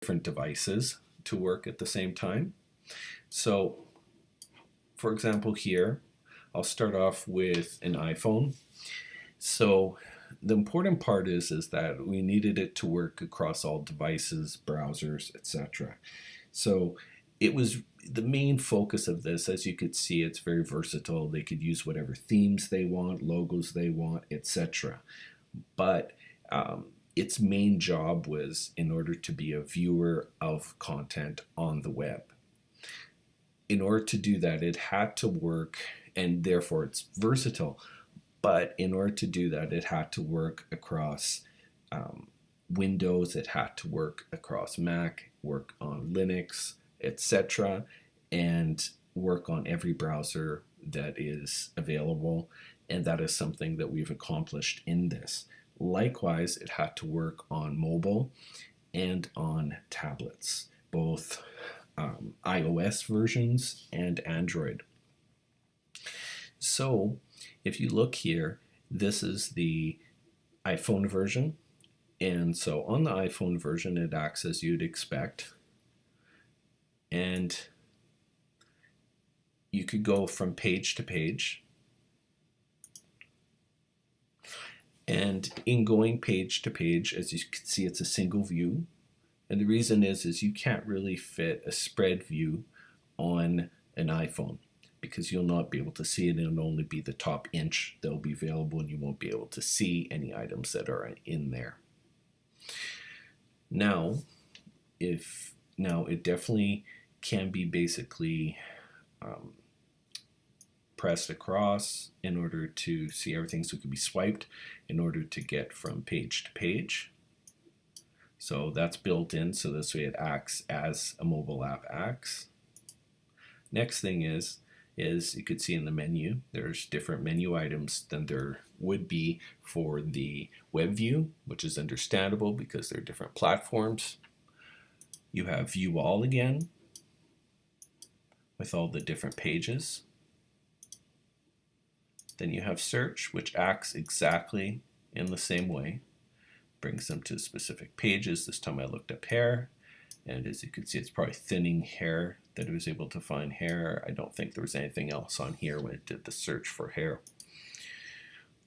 different devices to work at the same time. So, for example, here, I'll start off with an iPhone. So the important part is that we needed it to work across all devices, browsers, etc. So it was the main focus of this. As you could see, it's very versatile. They could use whatever themes they want, logos they want, etc. But its main job was in order to be a viewer of content on the web. In order to do that, it had to work, and therefore it's versatile. But in order to do that, it had to work across Windows, it had to work across Mac, work on Linux, etc., and work on every browser that is available. And that is something that we've accomplished in this. Likewise, it had to work on mobile and on tablets, both iOS versions and Android. So if you look here, this is the iPhone version. And so on the iPhone version, it acts as you'd expect. And you could go from page to page. And in going page to page, as you can see, it's a single view. And the reason is you can't really fit a spread view on an iPhone because you'll not be able to see it. It'll only be the top inch that'll be available, and you won't be able to see any items that are in there. Now, it definitely can be basically pressed across in order to see everything, so it can be swiped in order to get from page to page. So that's built in, so this way it acts as a mobile app acts. Next thing is you could see in the menu, there's different menu items than there would be for the web view, which is understandable because they're different platforms. You have view all again with all the different pages. Then you have search, which acts exactly in the same way. Brings them to specific pages. This time I looked up hair, and as you can see, it's probably thinning hair that it was able to find hair. I don't think there was anything else on here when it did the search for hair.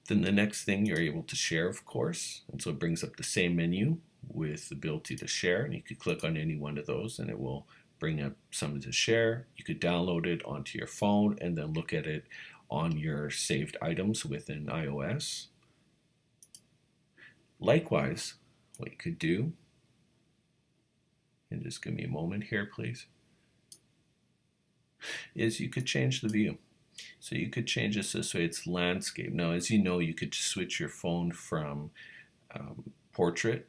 Then the next thing, you're able to share, of course, and so it brings up the same menu with the ability to share, and you could click on any one of those and it will bring up something to share. You could download it onto your phone and then look at it on your saved items within iOS. Likewise, what you could do, and just give me a moment here, please, is you could change the view. So you could change this way it's landscape. Now, as you know, you could switch your phone from portrait,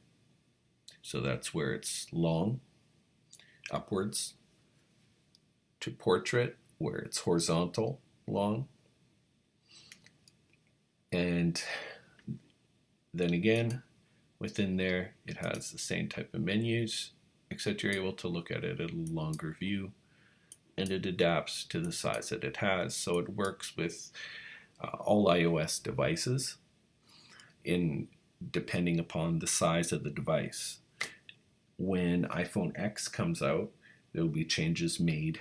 so that's where it's long, upwards, to portrait, where it's horizontal, long. And then again, within there, it has the same type of menus, except you're able to look at it at a longer view, and it adapts to the size that it has. So it works with all iOS devices depending upon the size of the device. When iPhone X comes out, there will be changes made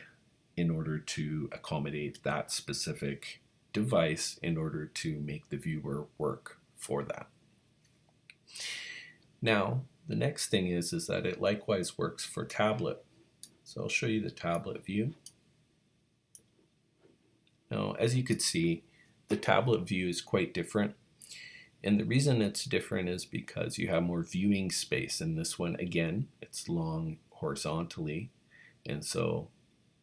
in order to accommodate that specific device in order to make the viewer work for that. Now, the next thing is that it likewise works for tablet. So I'll show you the tablet view. Now, as you could see, the tablet view is quite different. And the reason it's different is because you have more viewing space in this one. Again, it's long horizontally, and so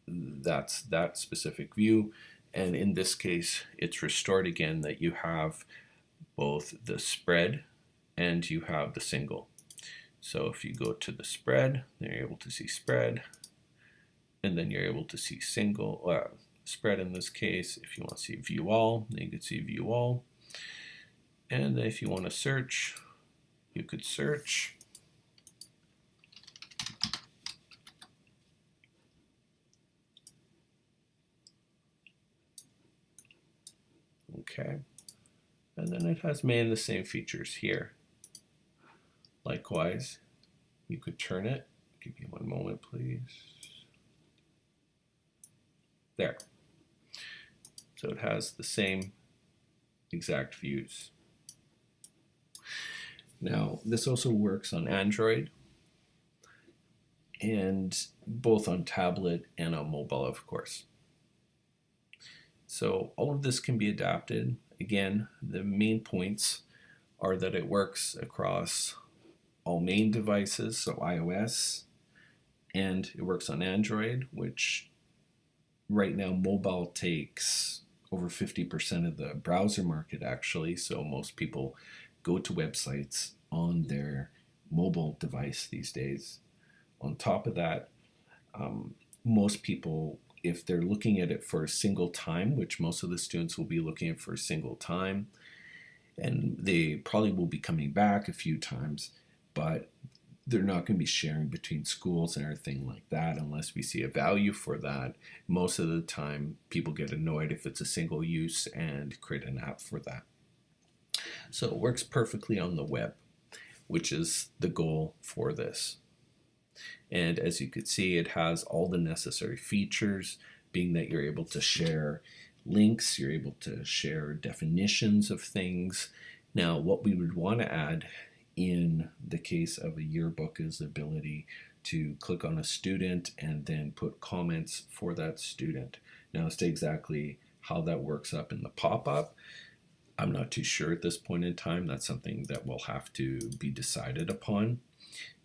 that's that specific view. And in this case, it's restored again that you have both the spread and you have the single. So if you go to the spread, then you're able to see spread, and then you're able to see single, spread in this case. If you want to see view all, then you could see view all. And if you want to search, you could search. Okay. And then it has many of the same features here. Likewise, you could turn it, Give me one moment, please. There. So it has the same exact views. Now, this also works on Android, and both on tablet and on mobile, of course. So all of this can be adapted. Again, the main points are that it works across all main devices, so iOS, and it works on Android, which right now mobile takes over 50% of the browser market actually, so most people go to websites on their mobile device these days. On top of that, most people, if they're looking at it for a single time, which most of the students will be looking at for a single time, and they probably will be coming back a few times, but they're not going to be sharing between schools and everything like that unless we see a value for that. Most of the time, people get annoyed if it's a single use and create an app for that. So it works perfectly on the web, which is the goal for this. And as you could see, it has all the necessary features, being that you're able to share links, you're able to share definitions of things. Now, what we would want to add in the case of a yearbook is the ability to click on a student and then put comments for that student. Now, as to exactly how that works up in the pop-up, I'm not too sure at this point in time. That's something that will have to be decided upon.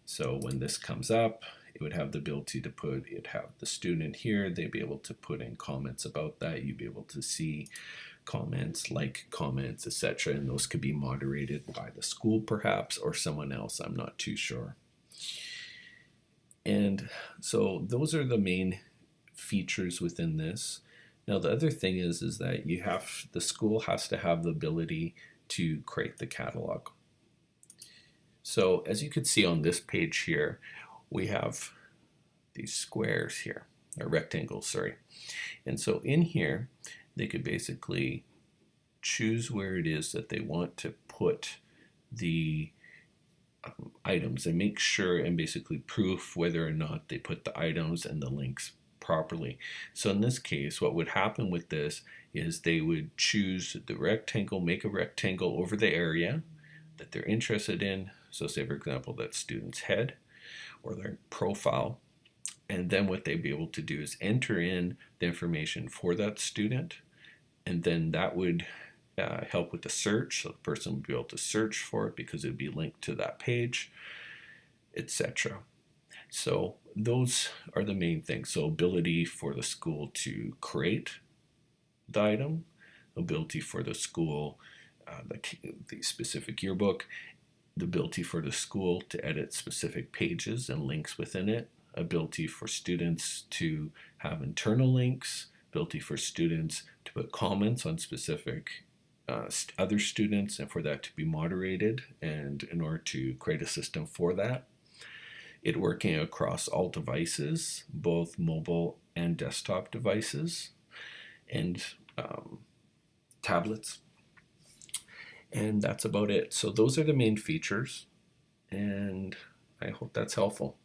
So when this comes up, it would have the ability to put, it'd have the student here, they'd be able to put in comments about that. You'd be able to see comments, like comments, etc. And those could be moderated by the school perhaps, or someone else, I'm not too sure. And so those are the main features within this. Now the other thing is that the school has to have the ability to create the catalog. So as you can see on this page here, we have these squares here, or rectangles, sorry. And so in here, they could basically choose where it is that they want to put the items and make sure and basically proof whether or not they put the items and the links properly. So in this case, what would happen with this is they would choose the rectangle, make a rectangle over the area that they're interested in. So say, for example, that student's head or their profile. And then what they'd be able to do is enter in the information for that student. And then that would help with the search. So the person would be able to search for it because it would be linked to that page, etc. So those are the main things. So ability for the school to create the item, ability for the school, the specific yearbook, the ability for the school to edit specific pages and links within it, ability for students to have internal links, ability for students to put comments on specific other students and for that to be moderated, and in order to create a system for that. It working across all devices, both mobile and desktop devices, and tablets. And that's about it. So those are the main features, and I hope that's helpful.